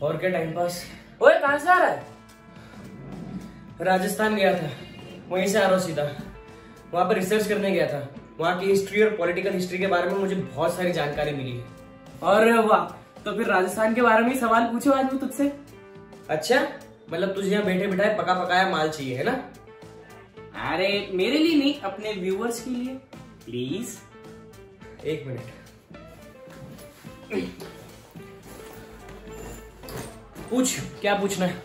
और क्या time pass. ओए कहां से आ रहा है? राजस्थान गया था, वहीं से आ रहा हूँ सीधा। वहां पर रिसर्च करने गया था। वहां की हिस्ट्री और पॉलिटिकल हिस्ट्री के बारे में मुझे बहुत सारी जानकारी मिली है। और वाह, तो फिर राजस्थान के बारे में ही सवाल पूछो आज मैं तुझसे। अच्छा, मतलब तुझे यहाँ बैठे बिठाए पका पकाया माल चाहिए है ना? अरे मेरे लिए नहीं, अपने व्यूअर्स के लिए प्लीज। एक मिनट। पूछ, क्या पूछना है?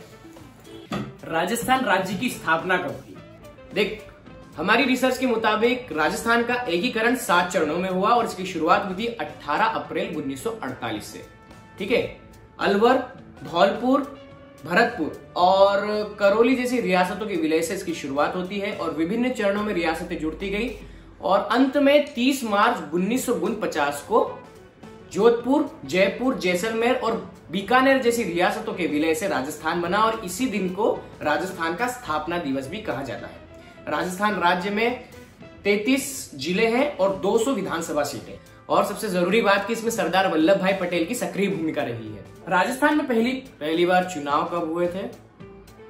राजस्थान राज्य की स्थापना कब हुई? देख, हमारी रिसर्च के मुताबिक राजस्थान का एकीकरण 7 चरणों में हुआ और इसकी शुरुआत हुई थी 18 अप्रैल 1948 से। ठीक है। अलवर, धौलपुर, भरतपुर और करौली जैसी रियासतों के विलय से इसकी शुरुआत होती है और विभिन्न चरणों में रियासतें जुड़ती गई और अंत में 30 मार्च 1949 को जोधपुर, जयपुर, जैसलमेर और बीकानेर जैसी रियासतों के विलय से राजस्थान बना और इसी दिन को राजस्थान का स्थापना दिवस भी कहा जाता है। राजस्थान राज्य में 33 जिले हैं और 200 विधानसभा सीटें। और सबसे जरूरी बात कि इसमें सरदार वल्लभ भाई पटेल की सक्रिय भूमिका रही है। राजस्थान में पहली बार चुनाव कब हुए थे?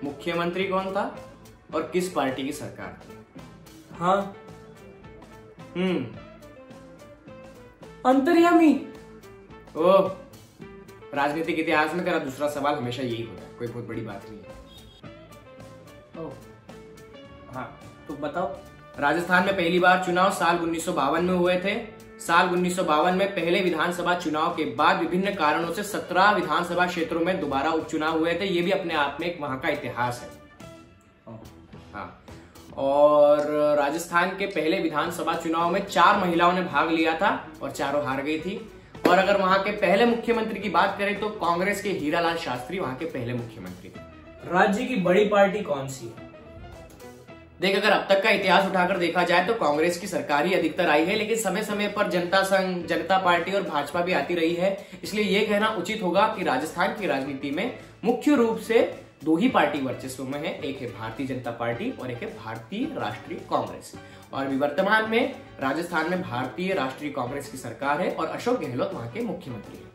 मुख्यमंत्री कौन था और किस पार्टी की सरकार थी? हाँ, अंतर्यामी। ओह, राजनीतिक इतिहास में तेरा दूसरा सवाल हमेशा यही होता है, कोई बहुत बड़ी बात नहीं है। ओह, हाँ तो बताओ। राजस्थान में पहली बार चुनाव साल 1952 में हुए थे। साल 1952 में पहले विधानसभा चुनाव के बाद विभिन्न कारणों से 17 विधानसभा क्षेत्रों में दोबारा उपचुनाव हुए थे। ये भी अपने आप में एक वहां का इतिहास है। हाँ, और राजस्थान के पहले विधानसभा चुनाव में 4 महिलाओं ने भाग लिया था और चारों हार गई थी। और अगर वहां के पहले मुख्यमंत्री की बात करें तो कांग्रेस के हीरालाल शास्त्री वहां के पहले मुख्यमंत्री थे। राज्य की बड़ी पार्टी कौन सी है? देख, अगर अब तक का इतिहास उठाकर देखा जाए तो कांग्रेस की सरकार ही अधिकतर आई है, लेकिन समय समय पर जनता संघ, जनता पार्टी और भाजपा भी आती रही है। इसलिए यह कहना उचित होगा कि राजस्थान की राजनीति में मुख्य रूप से 2 ही पार्टी वर्चस्व में है। एक है भारतीय जनता पार्टी और एक है भारतीय राष्ट्रीय कांग्रेस। और अभी वर्तमान में राजस्थान में भारतीय राष्ट्रीय कांग्रेस की सरकार है और अशोक गहलोत वहां के मुख्यमंत्री है।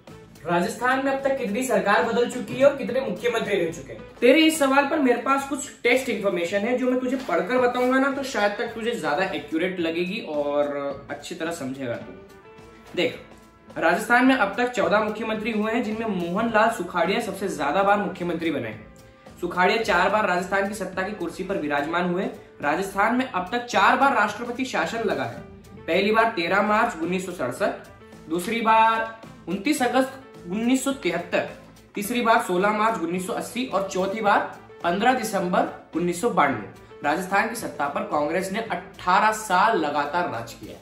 राजस्थान में अब तक कितनी सरकार बदल चुकी है और कितने मुख्यमंत्री रह चुके हैं? तेरे इस सवाल पर मेरे पास कुछ टेक्स्ट इंफॉर्मेशन है जो मैं तुझे पढ़कर बताऊंगा ना, तो शायद तक तुझे ज्यादा एक्यूरेट लगेगी और अच्छी तरह समझेगा तू। देख, राजस्थान में अब तक 14 मुख्यमंत्री हुए हैं, जिनमें मोहनलाल सुखाड़िया सबसे ज्यादा बार मुख्यमंत्री बने। सुखाड़िया 4 बार राजस्थान की सत्ता की कुर्सी पर विराजमान हुए। राजस्थान में अब तक 4 बार राष्ट्रपति शासन लगा है। पहली बार 13 मार्च 1967, दूसरी बार 29 अगस्त 1973, तीसरी बार 16 मार्च 1980 और चौथी बार 15 दिसंबर 1992। राजस्थान की सत्ता पर कांग्रेस ने 18 साल लगातार राज किया।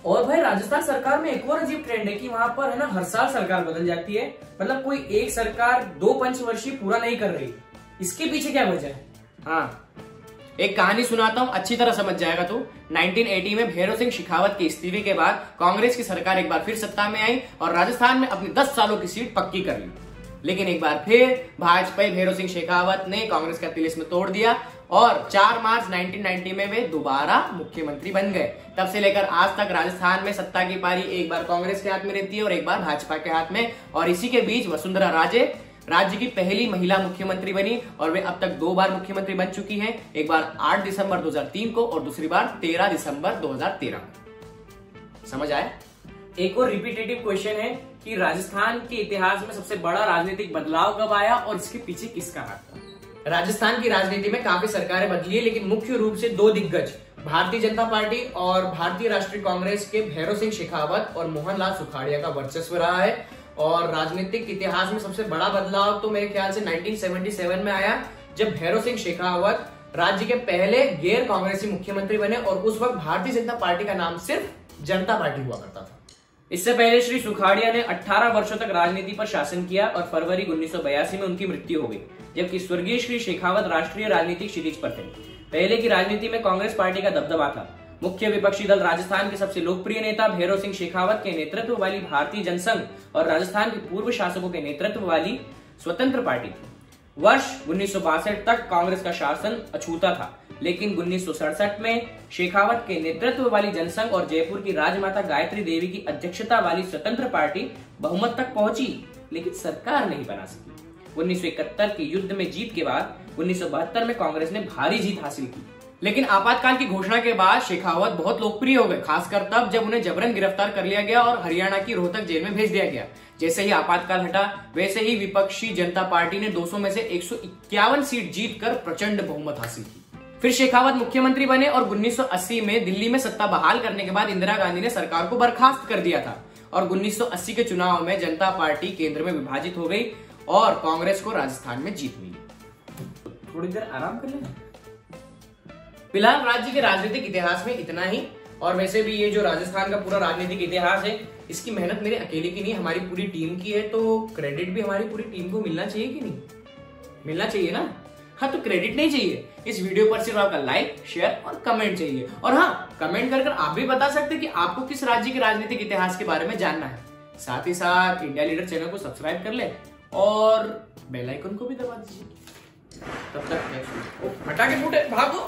और भाई, राजस्थान सरकार में एक और अजीब ट्रेंड है कि वहां पर है ना, हर साल सरकार बदल जाती है। मतलब कोई एक सरकार 2 पंचवर्षीय पूरा नहीं कर रही। इसके पीछे क्या वजह है? हाँ, एक कहानी सुनाता हूँ, अच्छी तरह समझ जाएगा तू। 1980 में भैरव सिंह शेखावत के इस्तीफे के बाद कांग्रेस की सरकार एक बार फिर सत्ता में आई और राजस्थान में अपनी 10 सालों की सीट पक्की कर ली। लेकिन एक बार फिर भाजपा भैरव सिंह शेखावत ने कांग्रेस का तिलिस्म तोड़ दिया और 4 मार्च 1990 में वे दोबारा मुख्यमंत्री बन गए। तब से लेकर आज तक राजस्थान में सत्ता की पारी एक बार कांग्रेस के हाथ में रहती है और एक बार भाजपा के हाथ में। और इसी के बीच वसुंधरा राजे राज्य की पहली महिला मुख्यमंत्री बनी और वे अब तक 2 बार मुख्यमंत्री बन चुकी हैं। एक बार 8 दिसंबर 2003 को और दूसरी बार 13 दिसंबर 2013 को। समझ आया? एक और रिपीटेटिव क्वेश्चन है कि राजस्थान के इतिहास में सबसे बड़ा राजनीतिक बदलाव कब आया और इसके पीछे किसका हाथ था? राजस्थान की राजनीति में काफी सरकारें बदली है, लेकिन मुख्य रूप से 2 दिग्गज भारतीय जनता पार्टी और भारतीय राष्ट्रीय कांग्रेस के भैरव सिंह शेखावत और मोहनलाल सुखाड़िया का वर्चस्व रहा है। और राजनीतिक इतिहास में सबसे बड़ा बदलाव तो मेरे ख्याल से 1977 में आया, जब भैरव सिंह शेखावत राज्य के पहले गैर कांग्रेसी मुख्यमंत्री बने और उस वक्त भारतीय जनता पार्टी का नाम सिर्फ जनता पार्टी हुआ करता था। इससे पहले श्री सुखाड़िया ने 18 वर्षों तक राजनीति पर शासन किया और फरवरी 1982 में उनकी मृत्यु हो गई, जबकि स्वर्गीय श्री शेखावत राष्ट्रीय राजनीतिक सीरीज पर थे। पहले की राजनीति में कांग्रेस पार्टी का दबदबा था। मुख्य विपक्षी दल राजस्थान के सबसे लोकप्रिय नेता भैरव सिंह शेखावत के नेतृत्व वाली भारतीय जनसंघ और राजस्थान के पूर्व शासकों के नेतृत्व वाली स्वतंत्र पार्टी थी। वर्ष 1962 तक कांग्रेस का शासन अछूता था, लेकिन 1967 में शेखावत के नेतृत्व वाली जनसंघ और जयपुर की राजमाता गायत्री देवी की अध्यक्षता वाली स्वतंत्र पार्टी बहुमत तक पहुंची, लेकिन सरकार नहीं बना सकी। 1971 के युद्ध में जीत के बाद 1972 में कांग्रेस ने भारी जीत हासिल की, लेकिन आपातकाल की घोषणा के बाद शेखावत बहुत लोकप्रिय हो गए, खासकर तब जब उन्हें जबरन गिरफ्तार कर लिया गया और हरियाणा की रोहतक जेल में भेज दिया गया। जैसे ही आपातकाल हटा, वैसे ही विपक्षी जनता पार्टी ने 200 में से 151 सीट जीतकर प्रचंड बहुमत हासिल की। फिर शेखावत मुख्यमंत्री बने और 1980 में दिल्ली में सत्ता बहाल करने के बाद इंदिरा गांधी ने सरकार को बर्खास्त कर दिया था और 1980 के चुनाव में जनता पार्टी केंद्र में विभाजित हो गई और कांग्रेस को राजस्थान में जीत मिली। थोड़ी देर आराम कर लेना। फिलहाल राज्य के राजनीतिक इतिहास में इतना ही। और वैसे भी ये जो राजस्थान का पूरा राजनीतिक इतिहास है, इसकी मेहनत मेरे अकेले की नहीं, हमारी पूरी टीम की है, तो क्रेडिट भी हमारी पूरी टीम को मिलना चाहिए कि नहीं? मिलना चाहिए ना? हाँ, तो क्रेडिट नहीं चाहिए, इस वीडियो पर सिर्फ आपका लाइक, शेयर और कमेंट चाहिए। और हाँ, कमेंट कर आप भी बता सकते हैं कि आपको किस राज्य के राजनीतिक इतिहास के बारे में जानना है। साथ ही साथ इंडिया लीडर चैनल को सब्सक्राइब कर ले और बेल आइकन को भी दबा दीजिए। तब तक फटाके फूटे भागो।